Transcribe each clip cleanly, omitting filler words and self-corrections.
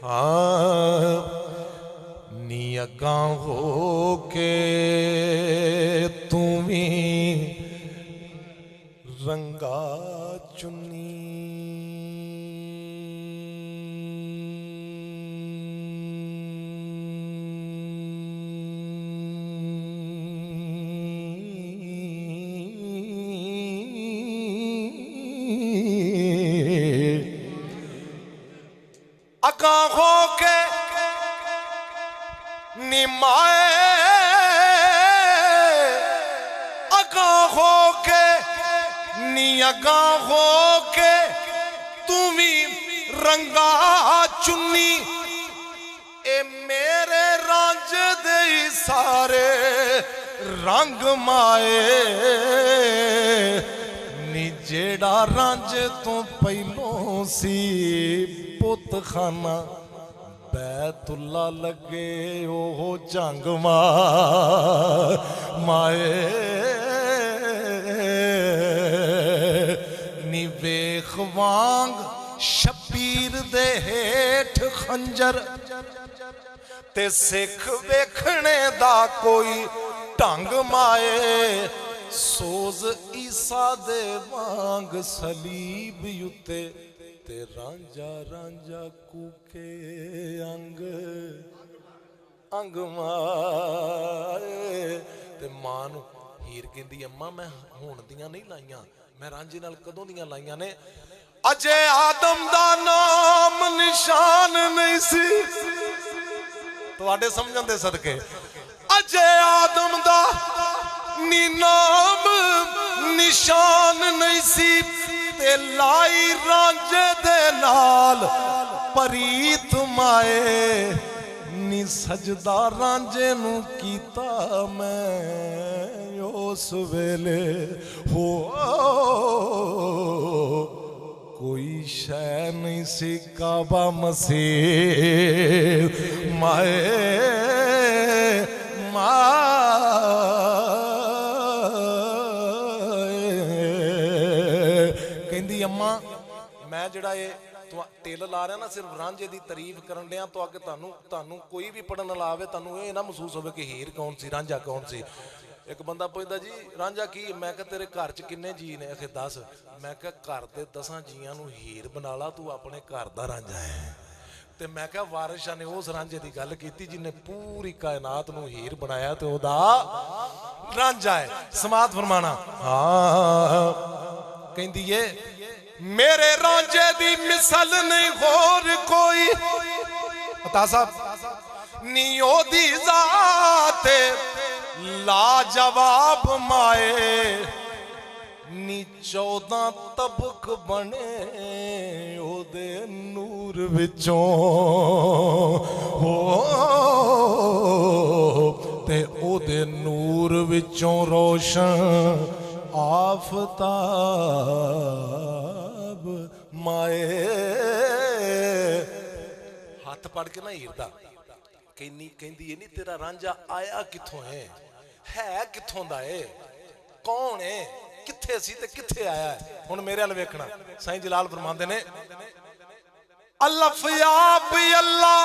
ہاں نی اگاں ہو کے تُویں رنگا چنی اگاں ہو کے نیمائے اگاں ہو کے نی اگاں ہو کے تُویں رنگا چنی اے میرے رانج دے سارے رنگ مائے نی جیڑا رانج تو پہلوں سی پوت خانہ بیت اللہ لگے او جنگ مائے نی ویخ وانگ شبیر دے ہیٹھ خنجر تے سکھ ویکھنے دا کوئی ٹنگ مائے سوز عیسیٰ دے وانگ صلیب یوتے تے رانجا رانجا کوکے انگ مائے تے مانو ہیر کہندی اماں میں ہون دیاں نہیں لائیاں میں رانجے نال کدوں دیاں لائیاں نے اجے آدم دا نام نشان نہیں سی تو آڈے سمجھن دے صدقے اجے آدم دا نام نشان نہیں سی تے لائی رانجے دے نال پریت مائے نی سجدہ رانجے نو کیتا میں اس ویلے ہو کوئی شے نہیں سی کعبہ مسیح مائے کہندی اماں میں جڑا یہ تیل لا رہا نا صرف رانجے دی تعریف کرن دیا تو آگے تانوں کوئی بھی پڑھن لاوے تانوں یہ نہ محسوس ہوئے کہ ہیر کون سی رانجا کون سی ایک بندہ پوچھتا جی رانجا کی میں کہا تیرے گھر چ کنے جی نے کہ 10 میں کہا گھر دے 10 جیاں نو ہیر بنا لا تو اپنے گھر دا رانجا ہے تے میں کہا وارث شاہ نے اس رانجے دی گل کیتی جن نے پوری کائنات نو ہیر بنایا تے او دا رانجا ہے سماعت فرمانا ہاں کہندی ہے میرے رانجے دی مثل نہیں غور کوئی عطا صاحب نیو دی ذات لا جواب مائے نی 14 طبق بنے او دے نور وچوں ہو تے او دے نور وچوں روشن آفتاب مائے ہاتھ پڑھ کے نہ ہیردا کہندی یہ نہیں تیرا رانجا آیا کتھوں ہے کتھوں دا ہے کون ہے کتھے سی تے کتھے آیا ہے ہن میرے ال ویکھنا سائیں جلال فرماندے نے الف یا بی اللہ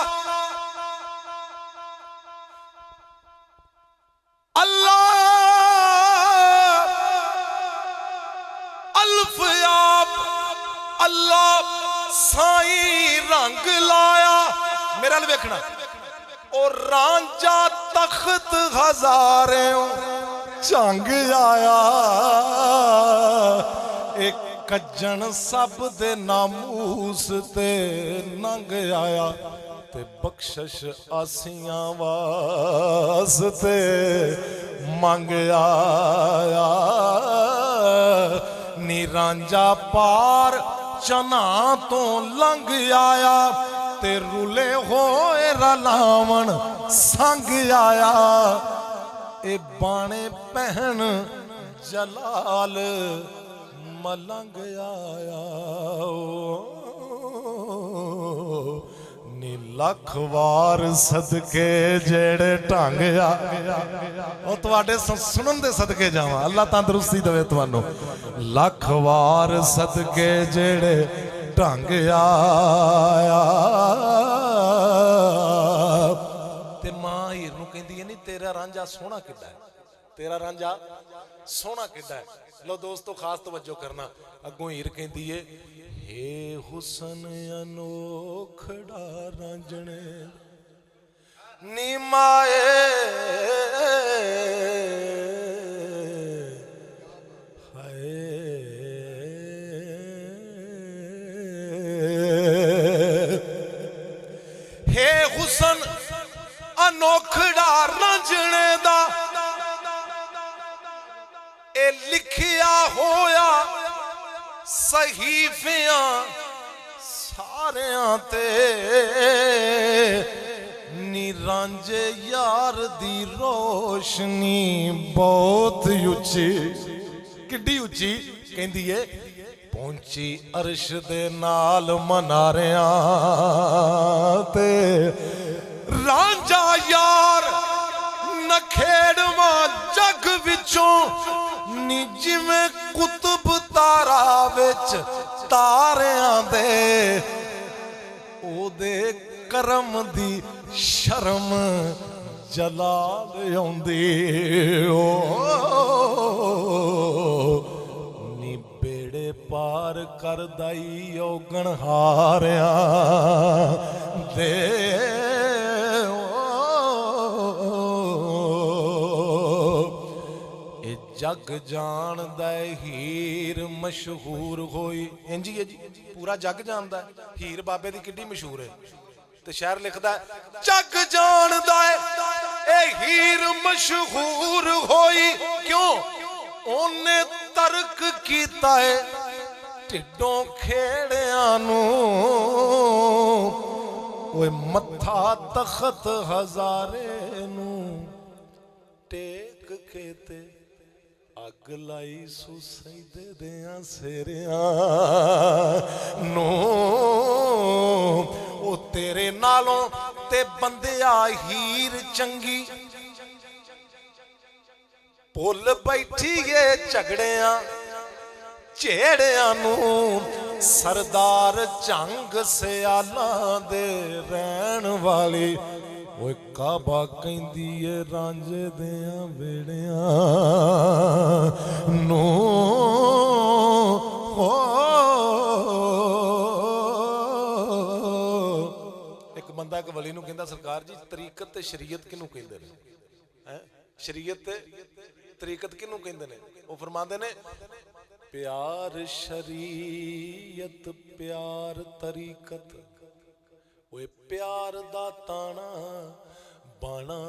اللہ الف یا اللہ سائیں رنگ لایا میرے ال ویکھنا اور رانجا تخت ہزاروں چنگ آیا ایک کجن سب دے ناموس تے ننگ آیا تے بخشش آسیاں واسطے منگ آیا نی رانجا پار چنا تو لنگ آیا تے رولے ہوئے رلاون سنگ آیا اے بانے پہن جلال ملنگ آیا نی لکھ وار صدقے جیڑے ٹانگ آیا او تو آٹے سنن دے صدقے جاواں اللہ تندرستی دوے توانو لکھ وار صدقے جیڑے ٹانگ آیا तेरा रांझा सोहना किड्डा है, तेरा रांझा सोहना किड्डा है। लो दोस्तों खास तवज्जो करना, अगों हीर कहती है, हे हुसन अनोखड़ा रांझणे नी माए हे हुसन अनोखड़ा रांझणे दा ए लिखिया होया सहीफियां सारियां ते नी रांझे यार दी रोशनी बहुत उच्ची, किड्डी उच्ची कहंदी है, पहुंची अर्श दे नाल मनारियां ते रांझा यार नखेड़वा जग विचों नी जिवें कुतुब तारा विच तारियां दे ओदे करम दी शर्म जलाल आउंदी ओ नी बेड़े पार कर दाई औगण हारियां दे जग जानदा हीर मशहूर होई। इंजी है जी, पूरा जग जानदा हीर बाबे दी किड्डी मशहूर है। ते शायर लिखदा है, जग जानदा ए हीर मशहूर होई, क्यों ओने तर्क कीता है टिड्डों खेड़ियां नूं, ओए मत्था तखत हजारे नूं टेक खेते अग लाई सुसैदे दियां सेरियां नो ओ तेरे नालों ते बंदिया हीर चंगी भुल बैठी है झगड़ियां झेड़ियां नू सरदार झंग सियालां दे रहन वाली ओए काबा कहंदी है रांझे दियां बेड़ियां नो एक बंदा एक वली नूं कहंदा, सरकार जी तरीकत ते शरीयत किनू कहंदे ने? हैं शरीयत ते तरीकत किनू कहंदे ने? वो फरमांदे ने, प्यार शरीयत प्यार तरीकत, ओए प्यार दा ताना बाना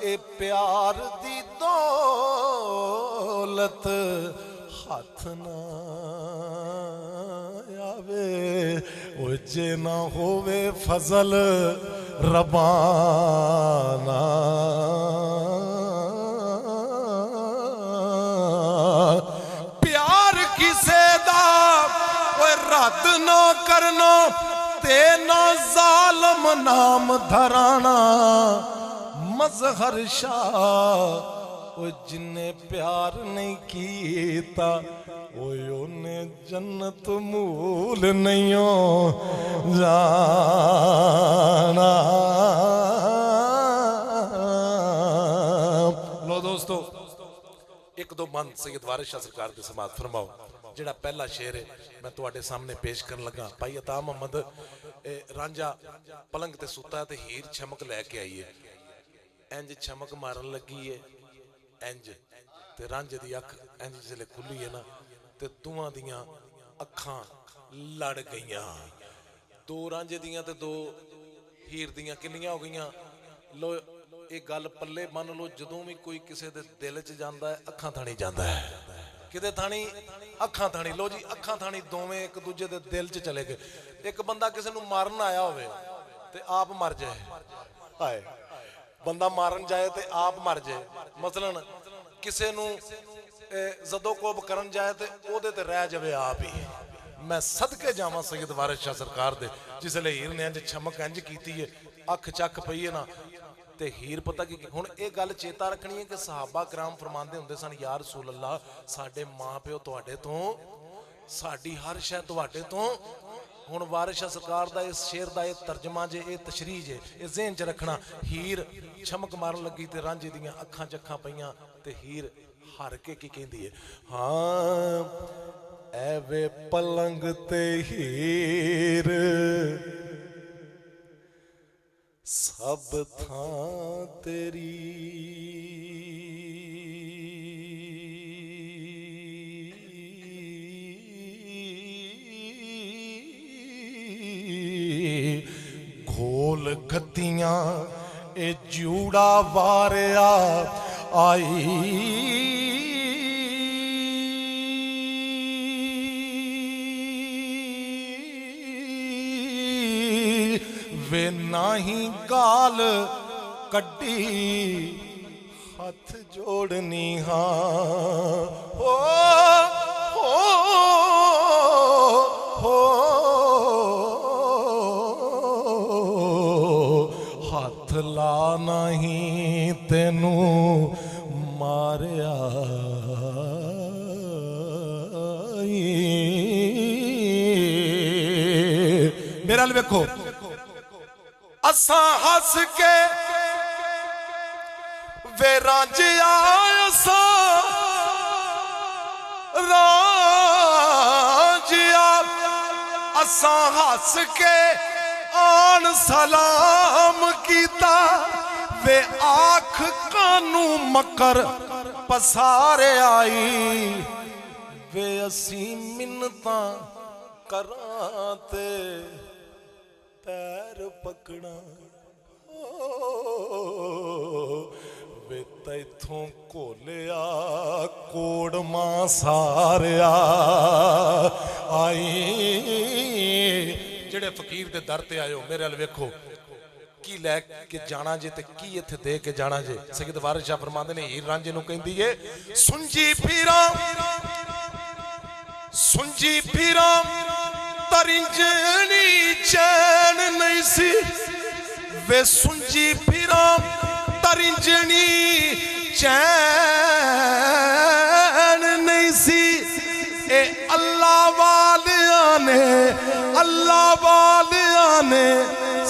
ए प्यार दी दौलत हाथ ना आवे, ओए जे ना होवे फजल रबाना प्यार किसे दा रद्द ना करना ते ना जालम नाम धराना मजहर शाह ओ जिन्ने प्यार नहीं कीता ओने जन्नत मूल नहीं जाना। लो दोस्तों एक दो बंद सैयद वारिस शाह सरकार दे समात फरमाओ। जिहड़ा पहला शेर है मैं तुहाडे सामने पेश करन लगा, भाई अता मोहम्मद रांझा पलंग ते सुता है ते हीर छमक लैके आई है, इंज छमक मारन लगी है इंज ते रांझे दी अख इंज जिसले खुली है ना ते दोवां दियां अखां लड़ गईयां, दो रांझे दियां ते दो हीर दियां किन्नियां हो गईयां। लो ये गल पल्ले मन लो, जदों भी कोई किसी दे दिल च जांदा है अखां थाणी जांदा है, किते थाणी अखां थाणी। लो जी अखां थाणी दोवें एक दूजे दे दिल च चले गए। एक बंदा किसी नूं मारन आया होवे ते आप मर जाए, हाय बंदा मारन जाए ते आप मर जाए, मसलन किसी नूं जदों कोब करन जाए ते ओदे ते रह जावे आप ही। मैं सदके जावां सैयद वारिस शाह सरकार दे, जिसले हीर ने इंज छमक इंज कीती है अख चक पई है ना ते हीर पता की हुण ये गल चेता रखनी है कि सहाबा कराम फरमांदे हुंदे सन, या रसूल अल्लाह साडे मां प्यो तुहाडे तो, साडी हर शै तुहाडे तो, हुण वारिस शाह सरकार दा इस शेर दा ये तर्जमा जे ये तशरीह जे ये ज़हन च रखना। हीर छमक मारन लगी ते रांझे दियां अखां च अखां पईयां ते हीर हार के की कहंदी है, हाँ ऐवे पलंग ते हीर सब थां तेरी घोल गतियां ए जूड़ा वारिया आई वे नाही गाल कड्डी हथ जोड़नी हाँ हो हथ ला नहीं तेनू मारिया मेरा वेखो असा हस के वे रांझिया असा रांझिया असा हस के आन सलाम कीता वे आख कानू मकर पसारे आई वे असी मिन्नता कराते पैर पकड़ा वे तैथों कोलिया कोड़मा सारिया आई जेड़े फकीर दे दर ते आयो मेरे अल वेखो की लैके जाना जे ते की इत्थे दे के जाना जे। सैयद वारिस शाह फरमांदे ने हीर रांझे नूं कहंदी है सुंजी पीरा तरिंजनी चैन नहीं सी वे सुंजी पीरा तरिंजनी चैन नहीं सी ए अल्लाह वालिया ने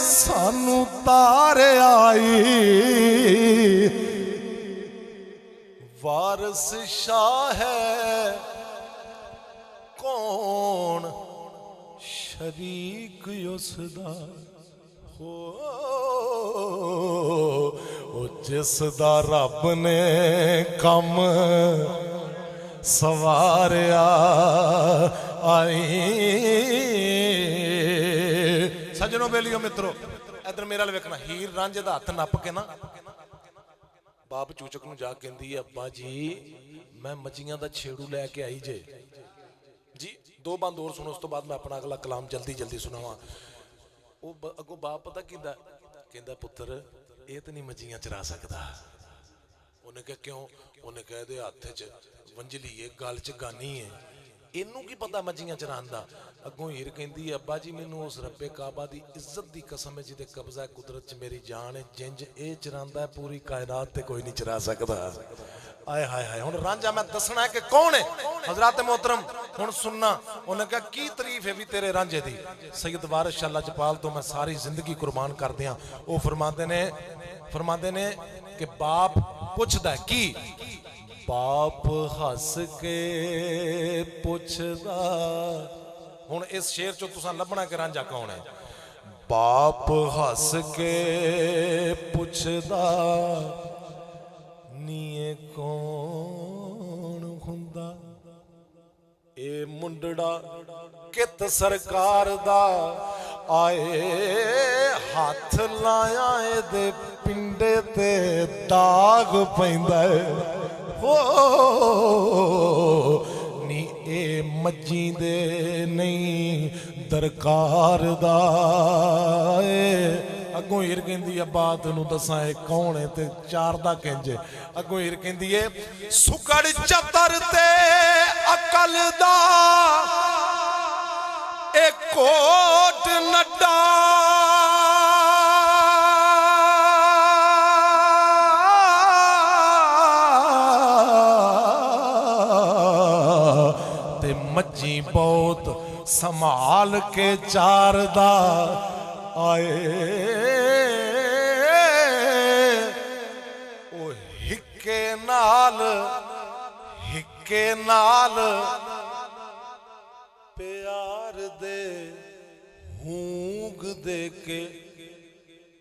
सानू तारे आई वारिस शाह है कौन शरीक उसदा हो जिसदा रब ने कम सवारिया आई। सजनों बेलियो मित्रों इधर मेरा वेखना हीर रांझे दा हथ नप के ना बाप चूचक नूं जा कहंदी है अब्बा जी मैं मच्छियां दा छेड़ू लैके आई जे जी। दो बंद और सुनो उस तो बाद मैं अपना अगला कलाम जल्दी जल्दी सुनावा। अगो बाप पता कहंदा पुत्र ये तो नहीं मच्छियां चरा सकदा। उन्हें कहा क्यों? उन्हें कहा दे हथ च वंजली है गल च गानी है इनू की पता मच्छियां चरान दा। अगों हीर कहंदी है अब्बा जी मैनू उस रब्बे काबा दी इज्जत दी कसम है जिहदे कब्जा कुदरत च मेरी जान है जिंज ए चरांदा है पूरी कायनात ते कोई नहीं चरा सकदा। आए हाय हाय हुण रांझा मैं दसना है कि कौन है हजरत मोहतरम हुण सुनना। उन्हें कहा की तारीफ है भी तेरे रांझे दी। सैयद वारिस शाह लजपाल तो मैं सारी जिंदगी कुर्बान कर दियां। वो फरमाते ने कि बाप पुछदा की बाप हस के पुछदा। हुण इस शेर चो तुसां लभना कि रांझा कौन है। बाप हस के पुछदा नीए कौन हुंदा ए मुंडड़ा कित सरकार दा आए हाथ लाया दे पिंडे ते दाग पैंदा हो नी ए मज्जी दे नहीं दरकार दा। अगों हीर कहंदी है बात नूं दसां ए कौन है ते चार दा कंजे। अगों हीर कहंदी है सुकड़ चतर ते अकल दा ए कोट नड्डा ते मच्छी बहुत संभाल के चारदा आए ओ हिक्के नाल प्यार दे हूंग दे के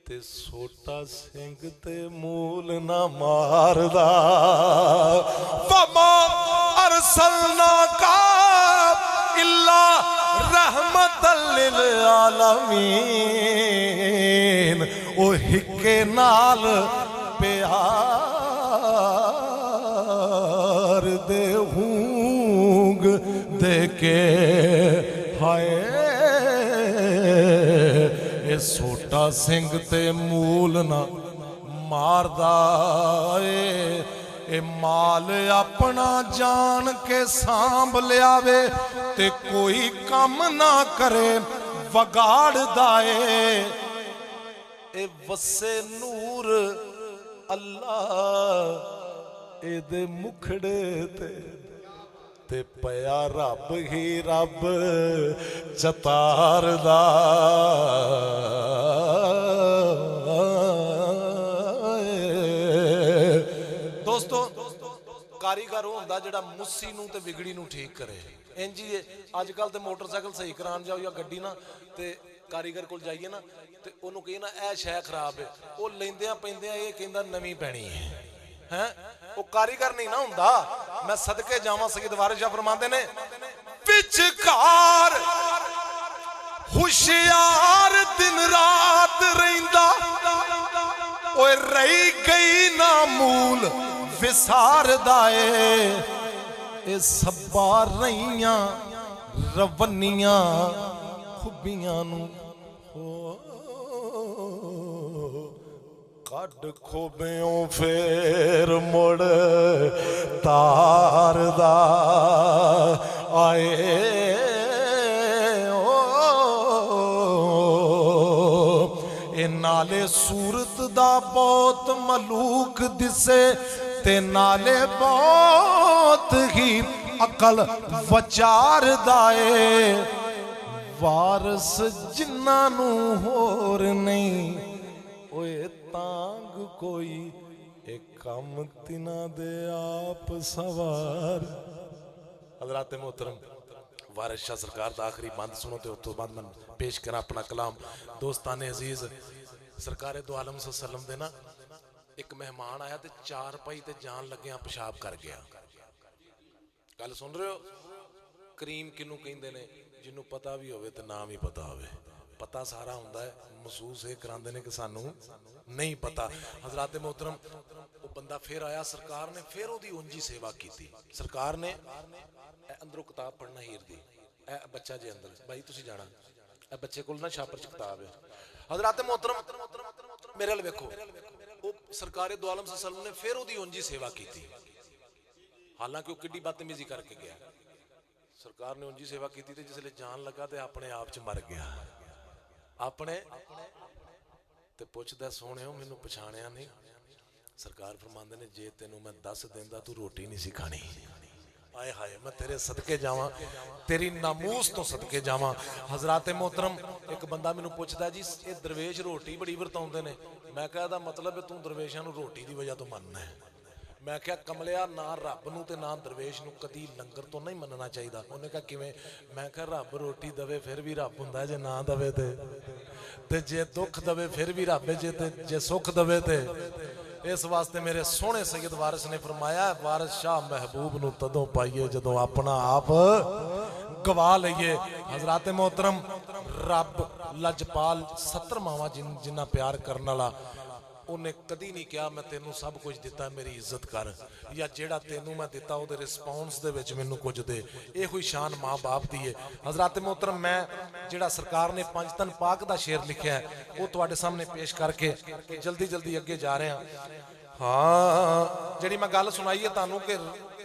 ते सोटा सिंह ते मूल ना मारदा वमा अरसलना का इल्ला रहमतल लिल आलमीन ओ हिक्के नाल प्यार दे हूंग दे के हाय सोटा सिंह ते मूल ना मारदा ए माल अपना जान के सांभ लियावे ते कोई कम ना करे वगाड़दा ए वसे नूर अल्लाह एदे मुखड़े ते पया रब ही रब चतारदा दोस्तों कारीगर वो हुंदा जिहड़ा मुस्सी नूं ते विगड़ी नूं ठीक करे इंज ही अजकल ते मोटरसाइकिल सही करान जाओ या गड्डी ना ते कारीगर कोल जाइए ना ते ओनूं कही ना ए शै खराब है वो लैंदियां पैंदियां ये कहंदा नवीं पैणी है हैं वो कारीगर नहीं ना हुंदा मैं सदके जावां सैयद वारिस शाह फरमांदे ने विचकार होशियार दिन रात रहिंदा ओए रही गई ना मूल विसारदा ए सब्बा रहियां रवनियां खुबियां नूं कड खोबियों फेर मुड़ तारदा आए ए नाले सूरत दा बहुत मलूक दिसे ते नाले बहुत ही अकल वचार दाए वारस जिन्ना नू होर नहीं ओए तांग कोई एक कम तिना दे आप सवार। हज़रात मोहतरम वारिस शाह सरकार दा आखिरी बंद सुनो ते उस तो बाद मैं पेश करा अपना कलाम। दोस्ताने अजीज सरकार दो आलम सल्लम दे ना एक मेहमान आया ते चार पाई ते जान लग्या पेशाब कर गया। गल सुन रहे हो? करीम किनू कहंदे ने जिन्नू पता भी होवे ते नाम ही पता होवे। पता सारा हुंदा है महसूस ये करांदे ने कि सानू नहीं पता। हज़रात मोहतरम वो बंदा फिर आया सरकार ने फिर ओदी उंजी सेवा की। सरकार ने अंदरों किताब पढ़ना हीर दी ए बच्चा जे अंदर भाई तुसी जाना ए बच्चे कोल ना छापर च किताब है। हज़रात मोहतरम मेरे अल वेखो वो सरकार दो आलम सल्लम ने फिर ओदी उंजी सेवा की। हालांकि वो किड्डी बदतमीजी करके गया। सरकार ने उंजी सेवा की ते जिसले जान लगा ते अपने आप च मर गया। अपने ते पुछदा सोहणियो मैनू पछाणिया नहीं। सरकार फरमांदे ने जे तेनू मैं दस देंदा तू रोटी नहीं सी खानी। आए हाय मैं तेरे सदके जावां तेरी नामूस तो सदके जावां। हज़रात मोहतरम एक बंदा मैनू पुछदा जी ये दरवेश रोटी बड़ी वरताउंदे ने। मैं कहदा मतलब तू दरवेशां नू रोटी दी वजह तो मनना है। मैं क्या कमलिया ना रब नू ते ना दरवेश नू कदी लंगर तो नहीं मनना चाहिए। उन्हें कहा किवें? मैं क्या रब रोटी दवे फिर भी रब हुंदा जे ना दवे ते जे दुख दवे फिर भी रब है जे सुख दवे ते। इस वास्ते मेरे सोहने सैयद वारिस ने फरमाया वारिस शाह महबूब नू तदों पाइए जदों अपना आप गवा लईए। हज़रात मोहतरम रब लजपाल 70 मावां जिन्ना प्यार करने वाला उन्हें कदी नहीं कहा मैं तेनू सब कुछ दिता मेरी इज्जत कर या जेड़ा तेनू मैं दिता उहदे रिस्पॉन्स दे विच मैनू कुछ दे। ये कोई शान माँ बाप दी है। हज़रात मोहतरम मैं जेड़ा सरकार ने पंजतन पाक दा शेर लिखा है वो तुहाडे सामने पेश करके जल्दी जल्दी अगे जा रहे हैं। हाँ जेड़ी मैं गल सुनाई है तुहानू कि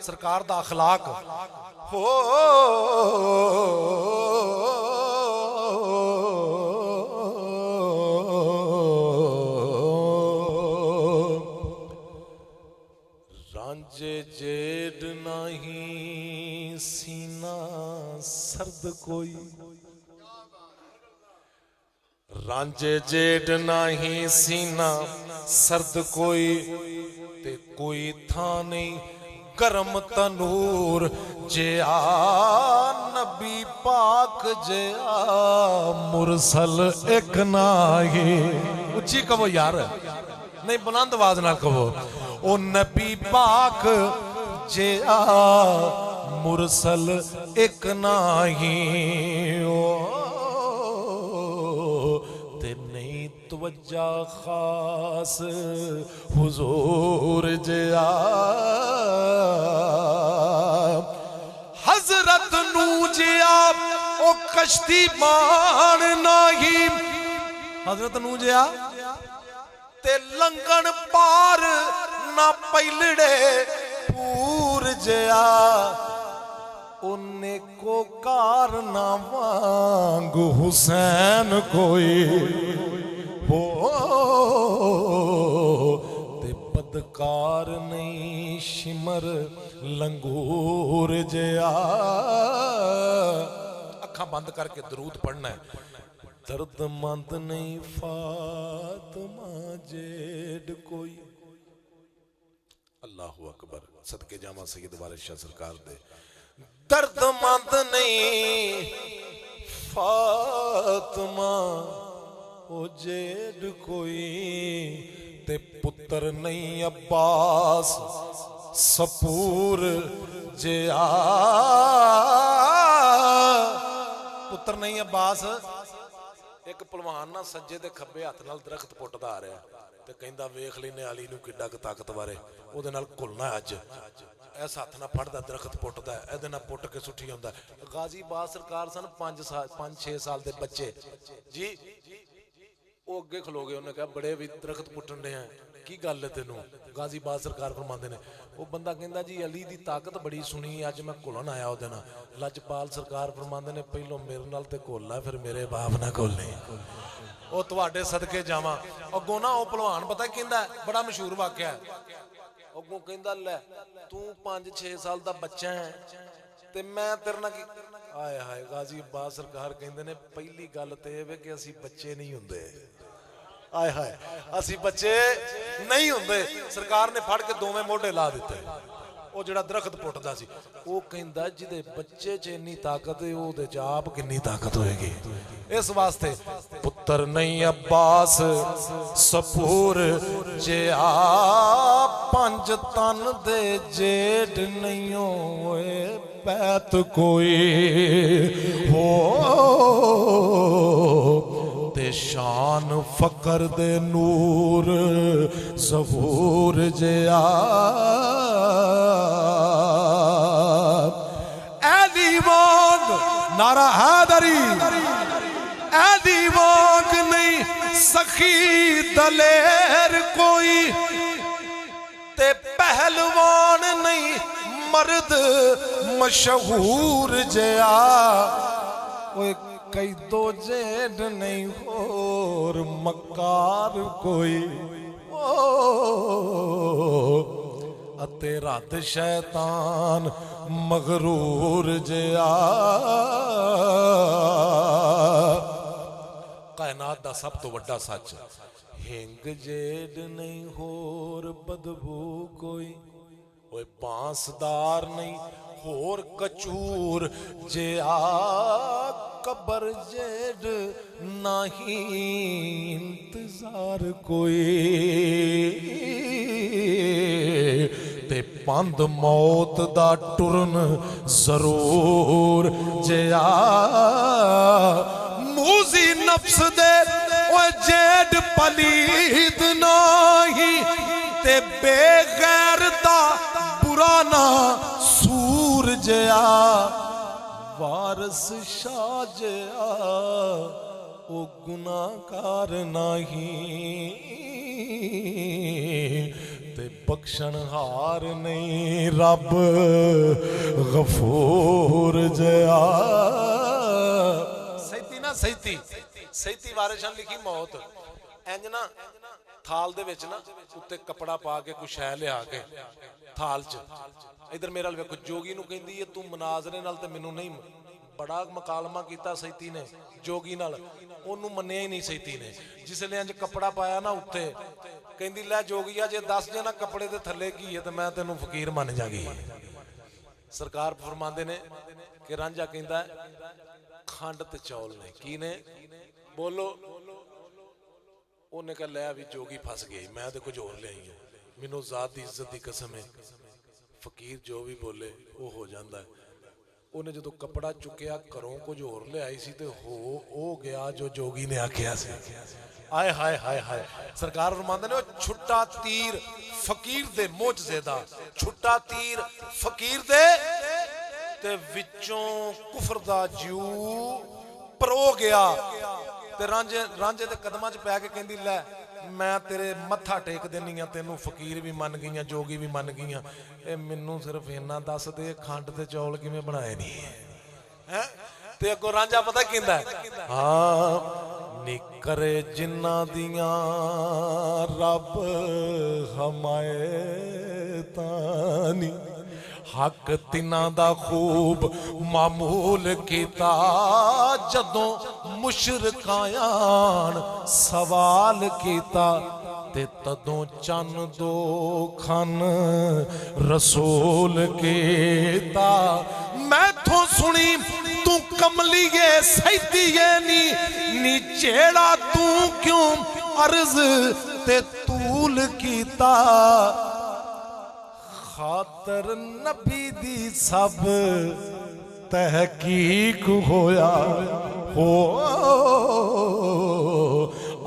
सरकार दा अखलाक हो जे जेड नहीं सीना ਸਰਦ ਕੋਈ। ਰਾਂਝੇ ਜੇਡ ਨਹੀਂ ਸੀਨਾ ਸਰਦ ਕੋਈ, ਤੇ ਕੋਈ ਥਾਂ ਨਹੀਂ ਗਰਮ ਤਨੂਰ ਜਿਆ ਨਬੀ ਪਾਕ ਜਿਆ ਮੁਰਸਲ ਇੱਕ ਨਾਹੀ। ਉੱਚੀ ਕਹੋ ਯਾਰ, ਨਹੀਂ ਬੁਲੰਦ ਆਵਾਜ਼ ਨਾਲ ਕਹੋ। ਉਹ ਨਬੀ ਪਾਕ ਜਿਆ ਮੁਰਸਲ ਇੱਕ ਨਾਹੀ। ਤੇ ਨਹੀਂ ਤਵੱਜਾ ਖਾਸ ਹੁਜ਼ੂਰ ਜਿਆ ਹਜ਼ਰਤ ਨੂੰ ਜਿਆ ਉਹ ਕਸ਼ਤੀ ਮਾਣ ਨਹੀਂ। ਹਜ਼ਰਤ ਨੂੰ ਜਿਆ ਤੇ ਲੰਘਣ ਪਾਰ ਨਾ ਪਹਿਲੜੇ ਪੂਰ ਜਿਆ। ਉਹਨੇ ਕੋ ਕਾਰਨਾ ਵਾਂਗ ਹੁਸੈਨ ਕੋਈ ਹੋ, ਤੇ ਬਦਕਾਰ ਨਹੀਂ ਸ਼ਿਮਰ ਲੰਗੂਰ ਜਿਆ। ਅੱਖਾਂ ਬੰਦ ਕਰਕੇ ਦਰੂਦ ਪੜਨਾ ਹੈ। ਦਰਦਮੰਦ ਨਹੀਂ ਫਾਤਮਾ ਜੇਡ ਕੋਈ। ਅੱਲਾਹੁ ਅਕਬਰ। ਸਦਕੇ ਜਾਵਾਂ ਸੈयद ਵਾਰਿਸ ਸ਼ਾਹ ਸਰਕਾਰ ਦੇ। ਦਰਦਮੰਦ ਨਹੀਂ ਫਾਤਮਾ ਉਹ ਜੇਡ ਕੋਈ, ਤੇ ਪੁੱਤਰ ਨਹੀਂ ਅब्बास ਸਪੂਰ ਜਿਆ। ਪੁੱਤਰ ਨਹੀਂ अब्बास। ਇੱਕ ਪਹਿਲਵਾਨ ਨਾ ਸੱਜੇ ਤੇ ਖੱਬੇ ਹੱਥ ਨਾਲ ਦਰਖਤ ਪੁੱਟਦਾ ਆ ਰਿਹਾ ਤੇ ਕਹਿੰਦਾ ਵੇਖ ਲੈਨੇ ਅਲੀ ਨੂੰ ਕਿੱਡਾ ਕੁ ਤਾਕਤਵਰ ਹੈ, ਉਹਦੇ ਨਾਲ ਘੁਲਣਾ ਅੱਜ। ਇਸ ਹੱਥ ਨਾਲ ਫੜਦਾ ਦਰਖਤ ਪੁੱਟਦਾ, ਇਹਦੇ ਨਾਲ ਪੁੱਟ ਕੇ ਸੁੱਟੀ ਆਉਂਦਾ। ਗਾਜ਼ੀ ਬਾਦ ਸਰਕਾਰ ਸਨ 5-6 ਸਾਲ ਦੇ ਬੱਚੇ ਜੀ, ਉਹ ਅੱਗੇ ਖਲੋ ਗਏ। ਉਹਨੇ ਕਿਹਾ ਬੜੇ ਵੀ ਦਰਖਤ ਪੁੱਟਣ ਦੇ ਆ, ਕੀ ਗੱਲ ਹੈ ਤੈਨੂੰ? ਗਾਜ਼ੀ ਬਾਦ ਸਰਕਾਰ ਫਰਮਾਉਂਦੇ ਨੇ, ਉਹ ਬੰਦਾ ਕਹਿੰਦਾ ਜੀ ਅਲੀ ਦੀ ਤਾਕਤ ਬੜੀ ਸੁਣੀ, ਅੱਜ ਮੈਂ ਘੁਲਣ ਆਇਆ ਉਹਦੇ ਨਾਲ। ਲਜਪਾਲ ਸਰਕਾਰ ਫਰਮਾਉਂਦੇ ਨੇ ਪਹਿਲੋਂ ਮੇਰੇ ਨਾਲ ਤੇ ਘੁਲਣਾ, ਫਿਰ ਮੇਰੇ ਬਾਪ ਨਾਲ ਘੁਲਣੀ। ਉਹ ਤੁਹਾਡੇ ਸਦਕੇ ਜਾਵਾਂ। ਅੱਗੋਂ ਨਾ ਉਹ ਪਹਿਲਵਾਨ ਪਤਾ ਕਹਿੰਦਾ, ਬੜਾ ਮਸ਼ਹੂਰ ਵਾਕਿਆ ਹੈ। ਅੱਗੋਂ ਕਹਿੰਦਾ ਲੈ ਤੂੰ 5-6 ਸਾਲ ਦਾ ਬੱਚਾ ਹੈ ਤੇ ਮੈਂ ਤੇਰੇ ਨਾਲ ਕੀ। ਆਏ ਹਾਏ। ਗਾਜ਼ੀ ਬਾਦ ਸਰਕਾਰ ਕਹਿੰਦੇ ਨੇ ਪਹਿਲੀ ਗੱਲ ਤੇ ਇਹ ਵੇ ਕਿ ਅਸੀਂ ਬੱਚੇ ਨਹੀਂ ਹੁੰਦੇ। ਆਏ ਹਾਏ, ਅਸੀਂ ਬੱਚੇ ਨਹੀਂ ਹੁੰਦੇ। ਸਰਕਾਰ ਨੇ ਫੜ ਕੇ ਦੋਵੇਂ ਮੋਢੇ ਲਾ ਦਿੱਤੇ। ਉਹ ਜਿਹੜਾ ਦਰਖਤ ਪੁੱਟਦਾ ਸੀ ਉਹ ਕਹਿੰਦਾ ਜਿਹਦੇ ਬੱਚੇ 'ਚ ਇੰਨੀ ਤਾਕਤ ਹੈ ਉਹਦੇ 'ਚ ਆਪ ਕਿੰਨੀ ਤਾਕਤ ਹੋਏਗੀ। ਇਸ ਵਾਸਤੇ ਪੁੱਤਰ ਨਹੀਂ अब्बास ਸਪੂਰ ਜਿਆ ਪੰਜ ਤਨ ਦੇ ਜੇਡ ਨਹੀਂ ਹੋਏ ਪੈਤ ਕੋਈ ਹੋ, ਤੇ ਸ਼ਾਨ ਫਕਰ ਦੇ ਨੂਰ ਜ਼ਹੂਰ ਜਿਆ। ਐਦੀ ਵਾਂਗ ਨਾਰਾ ਹੈਦਰੀ, ਐਦੀ ਵਾਂਗ ਨਹੀਂ ਸਖੀ ਦਲੇਰ ਕੋਈ, ਤੇ ਪਹਿਲਵਾਨ ਨਹੀਂ ਮਰਦ ਮਸ਼ਹੂਰ ਜਿਆ। ਓਏ ਕਈ ਦੋ ਜੇਡ ਨਹੀਂ ਹੋਰ ਮਕਾਰ ਕੋਈ, ਅਤੇ ਰੱਦ ਸ਼ੈਤਾਨ ਮਗਰੂਰ ਜਿਆ। ਕਾਇਨਾਤ ਦਾ ਸਭ ਤੋਂ ਵੱਡਾ ਸੱਚ, ਹਿੰਗ ਜੇਡ ਨਹੀਂ ਹੋਰ ਬਦਬੂ ਕੋਈ। ਓਏ ਬਾਂਸਦਾਰ ਨਹੀਂ ਹੋਰ ਕਚੂਰ ਜਿਆ। ਕਬਰ ਜੇਡ ਨਹੀਂ ਇੰਤਜ਼ਾਰ ਕੋਈ, ਤੇ ਪੰਧ ਮੌਤ ਦਾ ਟੁਰਨ ਜ਼ਰੂਰ ਜਿਆ। ਮੂਜ਼ੀ ਨਫਸ ਦੇ ਓਏ ਜੇਡ ਪਲੀਦ ਨਹੀਂ, ਤੇ ਬੇਗੈਰ ਦਾ ਬੁਰਾ ਨਾ ਸੂਰ ਜਿਆ। ਵਾਰਸ ਸ਼ਾਹ ਜਿਆ ਉਹ ਗੁਨਾਹਗਾਰ ਨਹੀਂ, ਤੇ ਬਖਸ਼ਣ ਹਾਰ ਨਹੀਂ ਰੱਬ ਗਫੂਰ ਜਿਆ। ਸੈਤੀ ਨਾ ਸੈਤੀ, ਸੈਤੀ ਵਾਰਿਸਾਂ ਲਿਖੀ ਮੌਤ। ਇੰਜ ਨਾ ਥਾਲ ਦੇ ਵਿੱਚ ਨਾ ਉੱਤੇ ਕੱਪੜਾ ਪਾ ਕੇ ਕੁਛ ਹੈ ਲਿਆ ਕੇ ਥਾਲ 'ਚ, ਇਧਰ ਮੇਰੇ ਨਾਲ ਵੇਖੋ। ਜੋਗੀ ਨੂੰ ਕਹਿੰਦੀ ਹੈ ਤੂੰ ਮਨਾਜ਼ਰੇ ਨਾਲ ਤੇ ਮੈਨੂੰ ਨਹੀਂ बड़ा मकालमा किया सैती ने जोगी नाल, ओनू मन्निया ही नहीं सैती ने। जिसले इंज कपड़ा पाया ना उत्ते, कहंदी लै जोगिया जे दस जे ना कपड़े दे थल्ले की है तो मैं तेनू फकीर मन जागी। सरकार फरमांदे ने कि रांझा कहंदा खंड ते चौल ने की ने बोलो, उन्हें कहा लै भी जोगी फस गई, मैं तो कुछ होर लियाई हूं, मैनू जात दी इज्जत दी कसम है, फकीर जो भी बोले वो हो जाता है। उन्हें जो कपड़ा चुकया घरों कुछ होर लियाई सी ते हो गया जो जोगी ने आख्या सी। आए हाय हाय हाय। सरकार फरमांदे ने छुट्टा तीर फकीर दे मोजज़े दा, छुट्टा तीर फकीर दे ते विचों कुफर दा जू परो गया ते रांझे दे कदमां च पै के कहंदी लै मैं तेरे मत्था टेक देनी आ, तेनू फकीर भी मन गई, जोगी भी मन गई, ए मैनू सिर्फ इन्ना दस दे खंड ते चौल किवें बनाए नहीं है। ते अगों रांझा पता कहंदा हाँ नी करे जिन्ना दियां रब हमायतानी, हक तिना दा खूब मामूल कीता, जदों मुशरकायान सवाल कीता ते तदों चन दो खन रसूल कीता। मैथों सुनी तू कमलीए सैदीए नी चेड़ा तू क्यों अर्ज ते तूल कीता, खातर नबी दी सब तहकीक होया हो,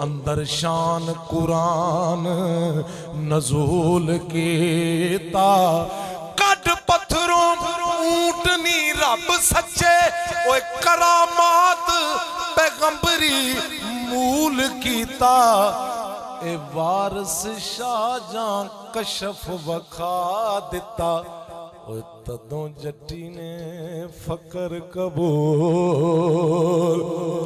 अंदर शान कुरान नजूल कीता, कट पत्थरों ऊंटनी रब सच्चे, ओए करामात पैगंबरी मूल कीता, ए वारस शाहजहां कशफ वखा दिता, तदों जट्टी ने फकर कबूल